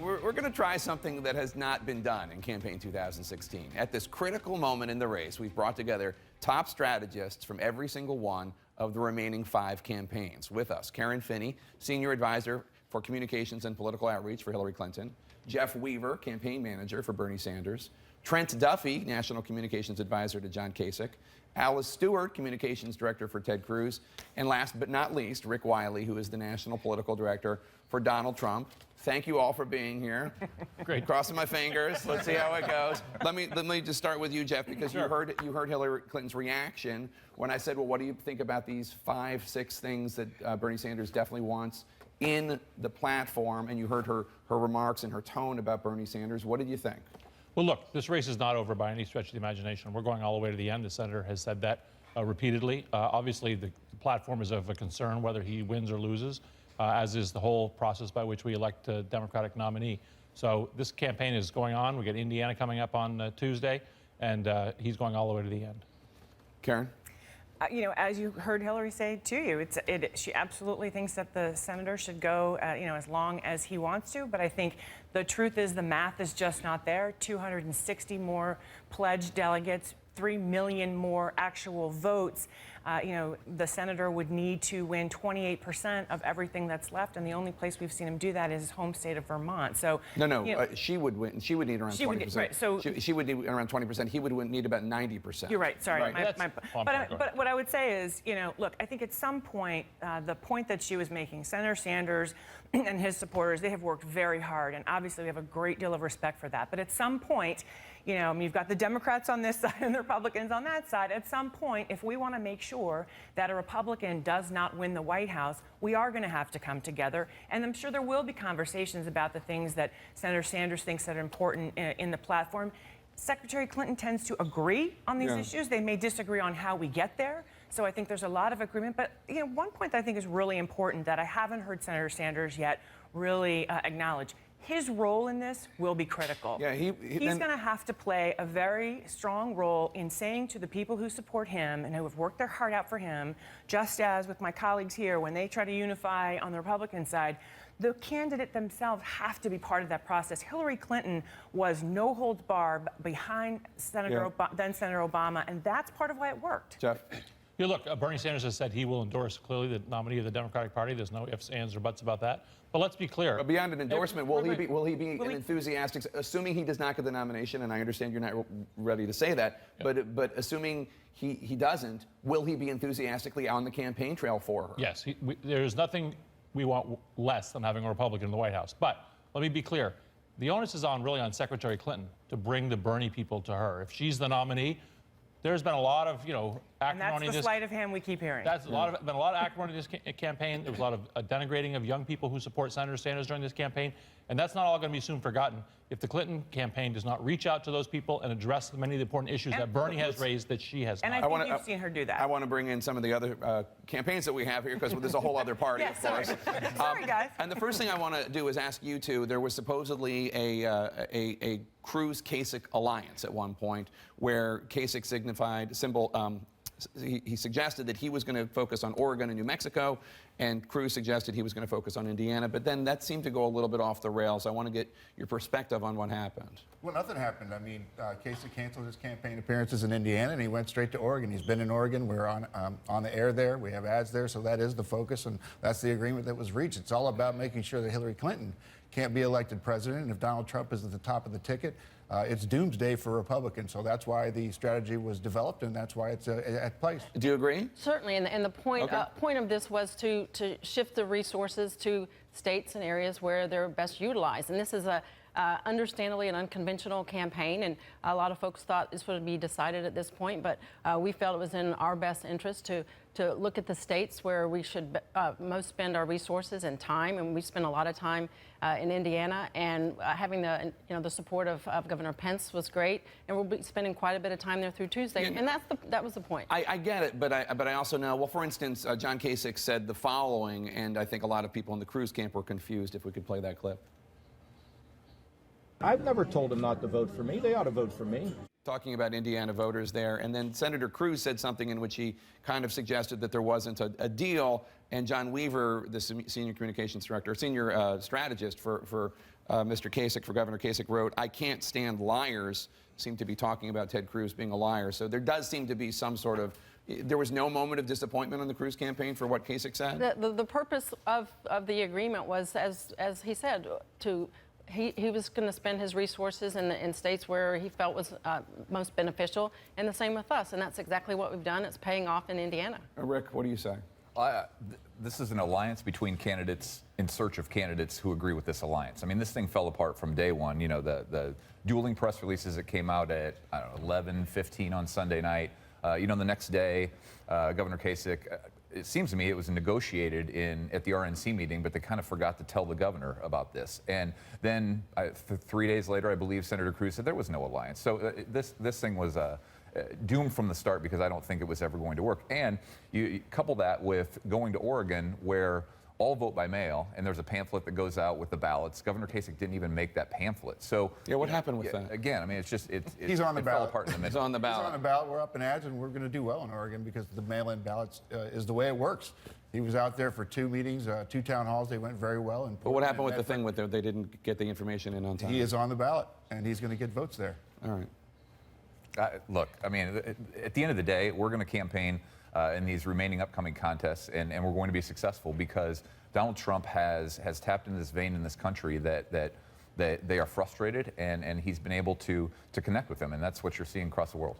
We're going to try something that has not been done in campaign 2016. At this critical moment in the race, we've brought together top strategists from every single one of the remaining 5 campaigns. With us, Karen Finney, Senior Advisor for Communications and Political Outreach for Hillary Clinton, Jeff Weaver, Campaign Manager for Bernie Sanders, Trent Duffy, National Communications Advisor to John Kasich, Alice Stewart, Communications Director for Ted Cruz, and last but not least, Rick Wiley, who is the National Political Director for Donald Trump. Thank you all for being here. Great. Crossing my fingers. Let's see how it goes. Let me just start with you, Jeff, because you heard Hillary Clinton's reaction when I said, well, what do you think about these 5, 6 things that Bernie Sanders definitely wants in the platform? And you heard her remarks and her tone about Bernie Sanders. What did you think? Well, look, this race is not over by any stretch of the imagination. We're going all the way to the end. The senator has said that repeatedly. Obviously, the platform is of a concern whether he wins or loses, as is the whole process by which we elect a Democratic nominee. So this campaign is going on. We got Indiana coming up on Tuesday, and he's going all the way to the end. Karen? You know, as you heard Hillary say to you, she absolutely thinks that the senator should go, as long as he wants to. But I think the truth is the math is just not there. 260 more pledged delegates, 3 million more actual votes. The senator would need to win 28% of everything that's left, and the only place we've seen him do that is his home state of Vermont. So she would win. She would need around 20%. Right, so she would need around 20%. He would need about 90%. You're right. Sorry. Right. But what I would say is, look, I think at some point, the point that she was making, Senator Sanders and his supporters, they have worked very hard, and obviously we have a great deal of respect for that. But at some point, you've got the Democrats on this side and the Republicans on that side. At some point, if we want to make sure that a Republican does not win the White House, we are going to have to come together. And I'm sure there will be conversations about the things that Senator Sanders thinks that are important in the platform. Secretary Clinton tends to agree on these issues. They may disagree on how we get there. So I think there's a lot of agreement. But one point that I think is really important that I haven't heard Senator Sanders yet really acknowledge. His role in this will be critical. Yeah, he's going to have to play a very strong role in saying to the people who support him and who have worked their heart out for him, just as with my colleagues here, when they try to unify on the Republican side, the candidate themselves have to be part of that process. Hillary Clinton was no holds barred behind then Senator Obama, and that's part of why it worked. Jeff? Yeah, look, Bernie Sanders has said he will endorse clearly the nominee of the Democratic Party. There's no ifs, ands, or buts about that. But let's be clear. But beyond an endorsement, will he be an enthusiastic, assuming he does not get the nomination, and I understand you're not ready to say that, but assuming he doesn't, will he be enthusiastically on the campaign trail for her? Yes. There's nothing we want less than having a Republican in the White House. But let me be clear. The onus is really on Secretary Clinton to bring the Bernie people to her. If she's the nominee, there's been a lot of, acrimony. And that's the sleight of hand we keep hearing. That's been a lot of acrimony in this campaign. There was a lot of denigrating of young people who support Senator Sanders during this campaign. And that's not all going to be soon forgotten if the Clinton campaign does not reach out to those people and address many of the important issues that Bernie has raised that she has not. And I think you've seen her do that. I want to bring in some of the other campaigns that we have here because there's a whole other party, of course. Sorry, guys. And the first thing I want to do is ask you two, there was supposedly a Cruz-Kasich alliance at one point where Kasich he suggested that he was going to focus on Oregon and New Mexico, and Cruz suggested he was going to focus on Indiana, but then that seemed to go a little bit off the rails. I want to get your perspective on what happened. Well, nothing happened. I mean, Kasich canceled his campaign appearances in Indiana, and he went straight to Oregon. He's been in Oregon. We're on the air there. We have ads there, so that is the focus, and that's the agreement that was reached. It's all about making sure that Hillary Clinton can't be elected president, and if Donald Trump is at the top of the ticket, it's doomsday for Republicans. So that's why the strategy was developed, and that's why it's at place. Do you agree? Certainly, and the point of this was to shift the resources to states and areas where they're best utilized. And this is a understandably an unconventional campaign, and a lot of folks thought this would be decided at this point, but we felt it was in our best interest to look at the states where we should most spend our resources and time, and we spent a lot of time in Indiana, and having the support of Governor Pence was great, and we'll be spending quite a bit of time there through Tuesday, and that was the point. I get it, but I also know, well, for instance, John Kasich said the following, and I think a lot of people in the Cruz camp were confused. If we could play that clip. I've never told them not to vote for me. They ought to vote for me. talking about Indiana voters there. And then Senator Cruz said something in which he kind of suggested that there wasn't a deal. And John Weaver, the senior communications director, senior strategist for Mr. Kasich, for Governor Kasich, wrote, "I can't stand liars," seemed to be talking about Ted Cruz being a liar. So there does seem to be some sort of, there was no moment of disappointment on the Cruz campaign for what Kasich said? The purpose of the agreement was, as he said, he was going to spend his resources in states where he felt was most beneficial, and the same with us. And that's exactly what we've done. It's paying off in Indiana. Rick, what do you say? This is an alliance between candidates in search of candidates who agree with this alliance. I mean, this thing fell apart from day one. You know, the dueling press releases that came out at, I don't know, 11:15 on Sunday night. You know, the next day, Governor Kasich, it seems to me it was negotiated at the RNC meeting, but they kind of forgot to tell the governor about this. And then 3 days later, I believe Senator Cruz said there was no alliance. So this thing was doomed from the start because I don't think it was ever going to work. And you couple that with going to Oregon, where all vote by mail, and there's a pamphlet that goes out with the ballots. Governor Kasich didn't even make that pamphlet. So yeah, what happened with that? Again, I mean, He's on the it ballot. fell apart in the middle. He's on the ballot. He's on the ballot. We're up in ads, and we're going to do well in Oregon because the mail-in ballots is the way it works. He was out there for 2 meetings, 2 town halls. They went very well. But what happened with the thing with they didn't get the information in on time? He is on the ballot, and he's going to get votes there. All right. Look, I mean, at the end of the day, we're going to campaign in these remaining upcoming contests, and we're going to be successful because Donald Trump has tapped into this vein in this country that they are frustrated, and he's been able to connect with them, and that's what you're seeing across the world.